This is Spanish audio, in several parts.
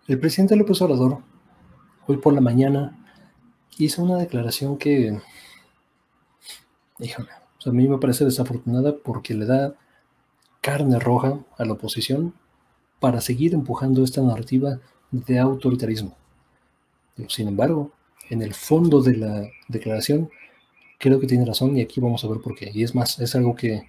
El presidente López Obrador, hoy por la mañana, hizo una declaración que, híjole, a mí me parece desafortunada porque le da carne roja a la oposición para seguir empujando esta narrativa de autoritarismo. Sin embargo, en el fondo de la declaración, creo que tiene razón y aquí vamos a ver por qué. Y es más, es algo que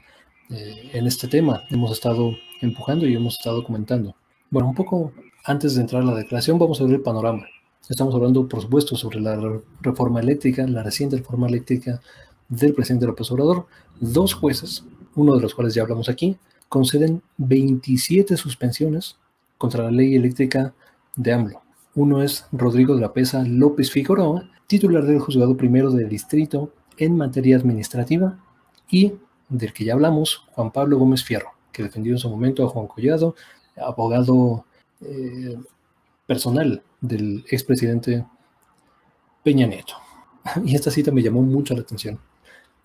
en este tema hemos estado empujando y hemos estado comentando. Bueno, un poco antes de entrar a la declaración, vamos a ver el panorama. Estamos hablando, por supuesto, sobre la reforma eléctrica, la reciente reforma eléctrica del presidente López Obrador. Dos jueces, uno de los cuales ya hablamos aquí, conceden 27 suspensiones contra la ley eléctrica de AMLO. Uno es Rodrigo de la Pesa López Figueroa, titular del Juzgado Primero del Distrito en materia administrativa, y del que ya hablamos, Juan Pablo Gómez Fierro, que defendió en su momento a Juan Collado, abogado personal del expresidente Peña Nieto. Y esta cita me llamó mucho la atención.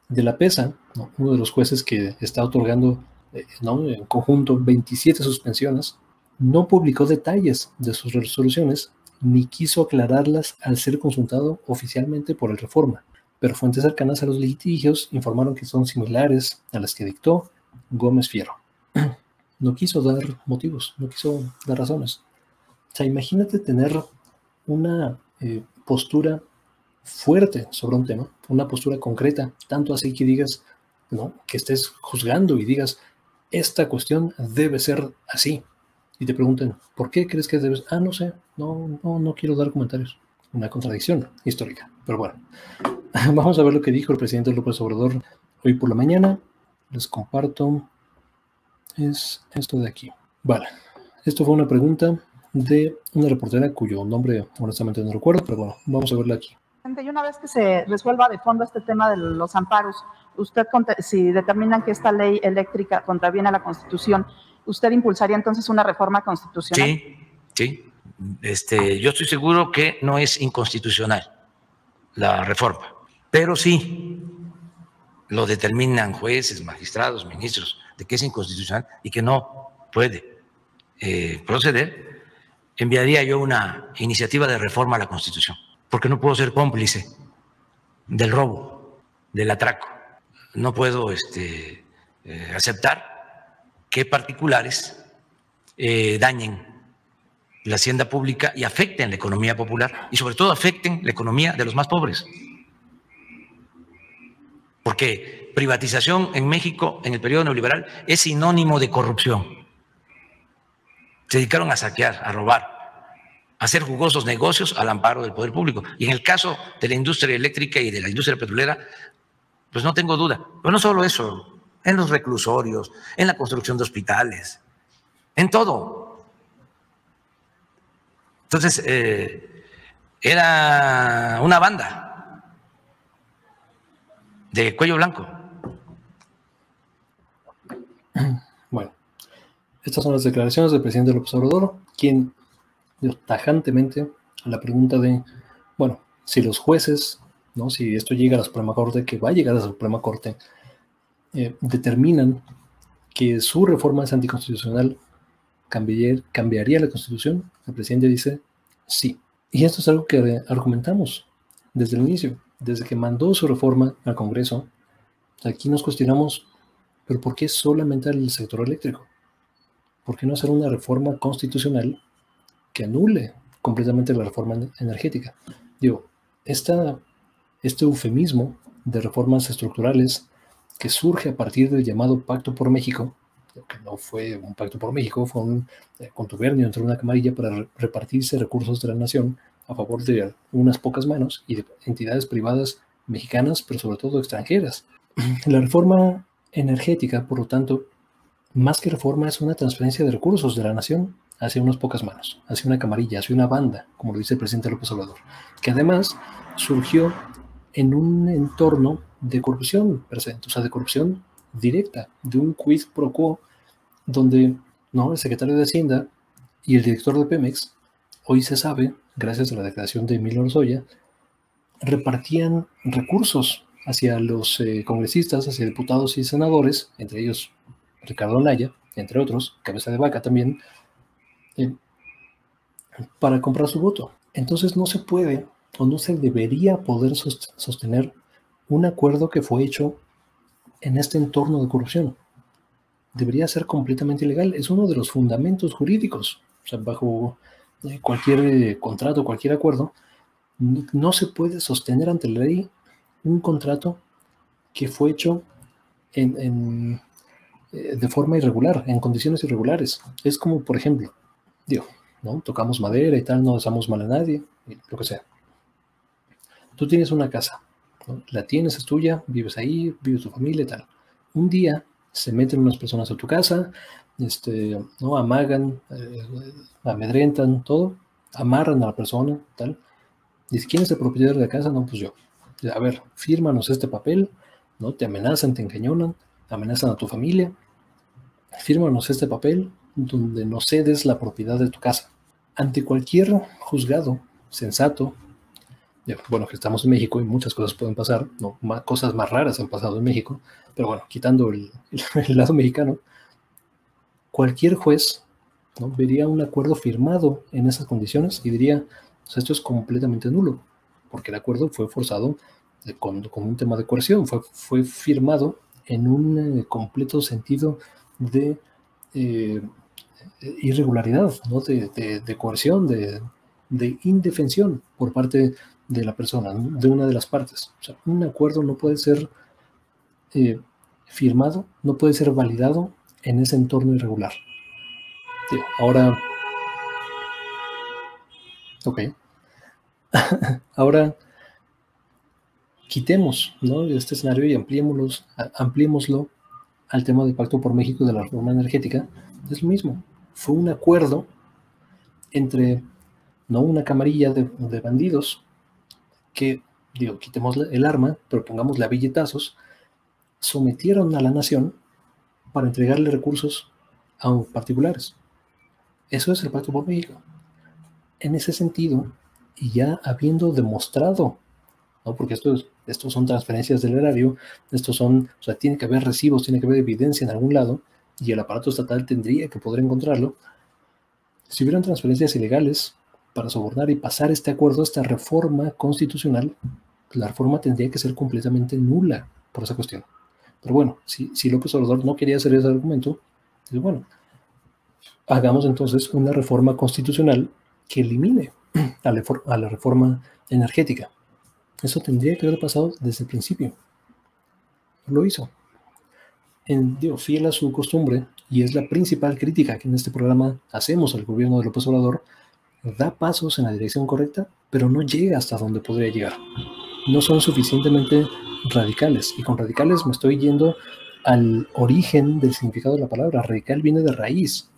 De la Pesa, ¿no?, uno de los jueces que está otorgando en conjunto 27 suspensiones, no publicó detalles de sus resoluciones ni quiso aclararlas al ser consultado oficialmente por el Reforma, pero fuentes cercanas a los litigios informaron que son similares a las que dictó Gómez Fierro. No quiso dar motivos, no quiso dar razones. O sea, imagínate tener una postura fuerte sobre un tema, una postura concreta, tanto así que digas, ¿no?, que estés juzgando y digas, esta cuestión debe ser así. Y te pregunten, ¿por qué crees que debes? No sé, no quiero dar comentarios. Una contradicción histórica. Pero bueno, vamos a ver lo que dijo el presidente López Obrador hoy por la mañana. Les comparto. Es esto de aquí. Vale, esto fue una pregunta de una reportera cuyo nombre honestamente no recuerdo, pero bueno, vamos a verla aquí. Y una vez que se resuelva de fondo este tema de los amparos, usted, si determinan que esta ley eléctrica contraviene a la Constitución, ¿usted impulsaría entonces una reforma constitucional? Sí. Yo estoy seguro que no es inconstitucional la reforma, pero sí lo determinan jueces, magistrados, ministros, de que es inconstitucional y que no puede proceder, enviaría yo una iniciativa de reforma a la Constitución, porque no puedo ser cómplice del robo, del atraco. No puedo aceptar que particulares dañen la hacienda pública y afecten la economía popular y sobre todo afecten la economía de los más pobres. Porque privatización en México en el periodo neoliberal es sinónimo de corrupción. Se dedicaron a saquear, a robar, a hacer jugosos negocios al amparo del poder público. Y en el caso de la industria eléctrica y de la industria petrolera, pues no tengo duda. Pero no solo eso, en los reclusorios, en la construcción de hospitales, en todo. Entonces, era una banda de cuello blanco. Bueno, estas son las declaraciones del presidente López Obrador, quien dio tajantemente a la pregunta de, bueno, si los jueces, ¿no?, si esto llega a la Suprema Corte, que va a llegar a la Suprema Corte, determinan que su reforma es anticonstitucional, ¿cambiaría la Constitución? El presidente dice sí. Y esto es algo que argumentamos desde el inicio, desde que mandó su reforma al Congreso. Aquí nos cuestionamos, ¿pero por qué solamente al sector eléctrico? ¿Por qué no hacer una reforma constitucional que anule completamente la reforma energética? Digo, este eufemismo de reformas estructurales que surge a partir del llamado Pacto por México, que no fue un pacto por México, fue un contubernio entre una camarilla para repartirse recursos de la nación a favor de unas pocas manos y de entidades privadas mexicanas, pero sobre todo extranjeras. La reforma energética, por lo tanto, más que reforma, es una transferencia de recursos de la nación hacia unas pocas manos, hacia una camarilla, hacia una banda, como lo dice el presidente López Obrador, que además surgió en un entorno de corrupción presente, o sea, de corrupción directa, de un quid pro quo, donde el secretario de Hacienda y el director de Pemex, hoy se sabe, gracias a la declaración de Emilio Lozoya, repartían recursos hacia los congresistas, hacia diputados y senadores, entre ellos Ricardo Anaya, entre otros, cabeza de vaca también, para comprar su voto. Entonces no se puede o no se debería poder sostener un acuerdo que fue hecho en este entorno de corrupción. Debería ser completamente ilegal. Es uno de los fundamentos jurídicos. O sea, bajo cualquier contrato, cualquier acuerdo, no se puede sostener ante la ley un contrato que fue hecho de forma irregular, en condiciones irregulares. Es como, por ejemplo, ¿no? Tocamos madera y tal, no deseamos mal a nadie, lo que sea. Tú tienes una casa, ¿no? La tienes, es tuya, vives ahí, vive tu familia y tal. Un día se meten unas personas a tu casa, ¿no? Amagan, amedrentan, todo, amarran a la persona, tal. Dice, ¿quién es el propietario de la casa? No, pues yo. A ver, fírmanos este papel, ¿no? Te amenazan, te encañonan, amenazan a tu familia. Fírmanos este papel donde nos cedes la propiedad de tu casa. Ante cualquier juzgado sensato, bueno, que estamos en México y muchas cosas pueden pasar, ¿no? Cosas más raras han pasado en México, pero bueno, quitando el lado mexicano, cualquier juez, ¿no? Vería un acuerdo firmado en esas condiciones y diría, o sea, esto es completamente nulo, porque el acuerdo fue forzado con un tema de coerción, fue firmado en un completo sentido de irregularidad, ¿no? de coerción, de indefensión por parte de la persona, ¿no? De una de las partes. O sea, un acuerdo no puede ser firmado, no puede ser validado en ese entorno irregular. Ahora, ok, ahora quitemos, ¿no? Este escenario y ampliémoslo al tema del Pacto por México y de la reforma energética. Es lo mismo, fue un acuerdo entre, no una camarilla de bandidos que, quitemos el arma, pero pongámosle a billetazos, sometieron a la nación para entregarle recursos a particulares. Eso es el Pacto por México. En ese sentido, y ya habiendo demostrado, ¿no? Porque estos son transferencias del erario, o sea, tiene que haber recibos, tiene que haber evidencia en algún lado, y el aparato estatal tendría que poder encontrarlo. Si hubieran transferencias ilegales para sobornar y pasar este acuerdo, esta reforma constitucional, la reforma tendría que ser completamente nula por esa cuestión. Pero bueno, si López Obrador no quería hacer ese argumento, pues bueno, hagamos entonces una reforma constitucional que elimine a la reforma energética. Eso tendría que haber pasado desde el principio. Lo hizo. Fiel a su costumbre, y es la principal crítica que en este programa hacemos al gobierno de López Obrador, da pasos en la dirección correcta, pero no llega hasta donde podría llegar. No son suficientemente radicales, y con radicales me estoy yendo al origen del significado de la palabra. Radical viene de raíz.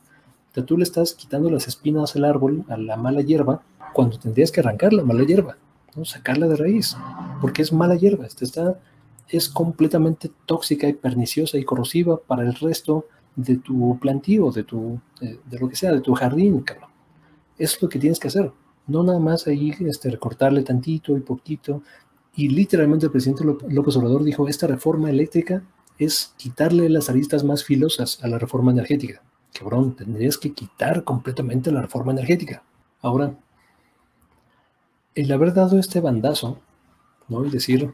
O sea, tú le estás quitando las espinas al árbol, a la mala hierba, cuando tendrías que arrancar la mala hierba, ¿no? Sacarla de raíz, porque es mala hierba, es completamente tóxica y perniciosa y corrosiva para el resto de tu plantío, de lo que sea, de tu jardín, cabrón. Es lo que tienes que hacer, no nada más ahí recortarle tantito y poquito. Y literalmente el presidente López Obrador dijo, esta reforma eléctrica es quitarle las aristas más filosas a la reforma energética. Cabrón, tendrías que quitar completamente la reforma energética. Ahora, el haber dado este bandazo, ¿no? Y decir,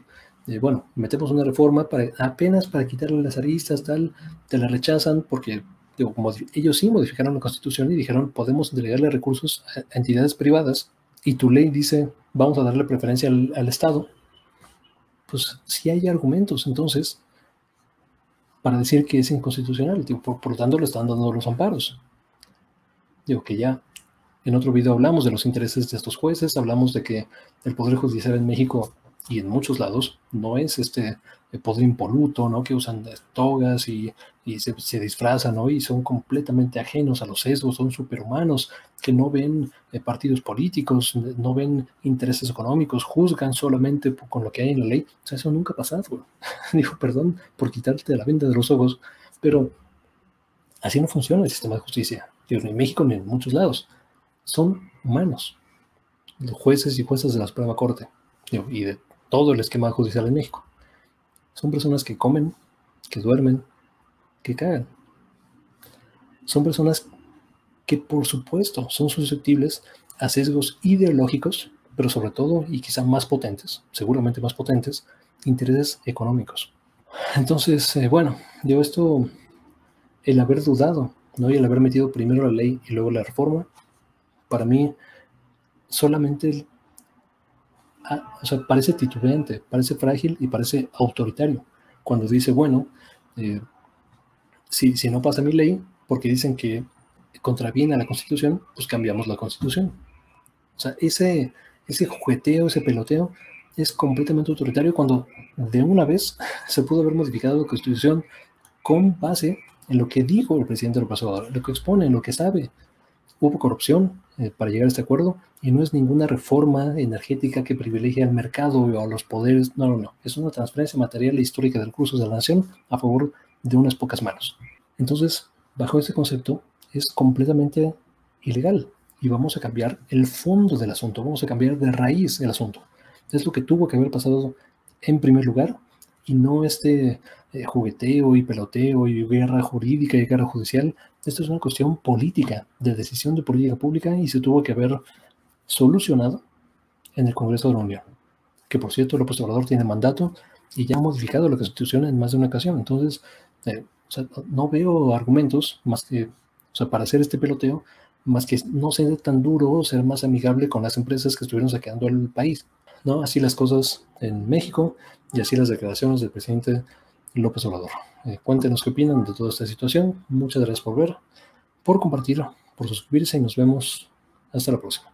bueno, metemos una reforma apenas para quitarle las aristas, tal, te la rechazan porque ellos sí modificaron la Constitución y dijeron, podemos entregarle recursos a entidades privadas, y tu ley dice, vamos a darle preferencia al Estado. Pues sí hay argumentos, entonces, para decir que es inconstitucional, por lo tanto le están dando los amparos. Que ya en otro video hablamos de los intereses de estos jueces, hablamos de que el Poder Judicial en México y en muchos lados no es el poder impoluto, ¿no? Que usan togas y se disfrazan, ¿no? Y son completamente ajenos a los sesgos, son superhumanos, que no ven partidos políticos, no ven intereses económicos, juzgan solamente con lo que hay en la ley. O sea, eso nunca ha pasado. Digo, perdón por quitarte la venda de los ojos, pero así no funciona el sistema de justicia. Ni en México ni en muchos lados. Son humanos, los jueces y juezas de la Suprema Corte y de todo el esquema judicial en México. Son personas que comen, que duermen, que cagan. Son personas que, por supuesto, son susceptibles a sesgos ideológicos, pero sobre todo, y quizá más potentes, seguramente más potentes, intereses económicos. Entonces, bueno, yo esto, el haber dudado, ¿no? Y el haber metido primero la ley y luego la reforma, para mí solamente, o sea, parece titubeante, parece frágil y parece autoritario. Cuando dice, bueno, si no pasa mi ley, porque dicen que contraviene a la Constitución, pues cambiamos la Constitución. O sea, ese jugueteo, ese peloteo, es completamente autoritario cuando de una vez se pudo haber modificado la Constitución con base en lo que dijo el presidente López Obrador, lo que expone, en lo que sabe. Hubo corrupción para llegar a este acuerdo y no es ninguna reforma energética que privilegie al mercado o a los poderes. No, no, no. Es una transferencia material e histórica del curso de la nación a favor de unas pocas manos. Entonces, bajo ese concepto, es completamente ilegal y vamos a cambiar el fondo del asunto, vamos a cambiar de raíz el asunto. Es lo que tuvo que haber pasado en primer lugar y no este jugueteo y peloteo y guerra jurídica y guerra judicial. Esto es una cuestión política, de decisión de política pública y se tuvo que haber solucionado en el Congreso de la Unión, que por cierto López Obrador tiene mandato y ya ha modificado la Constitución en más de una ocasión. Entonces, o sea, no veo argumentos más que, o sea, para hacer este peloteo, más que no ser tan duro, ser más amigable con las empresas que estuvieron saqueando el país, ¿no? Así las cosas en México y así las declaraciones del presidente López Obrador. Cuéntenos qué opinan de toda esta situación. Muchas gracias por ver, por compartir, por suscribirse y nos vemos hasta la próxima.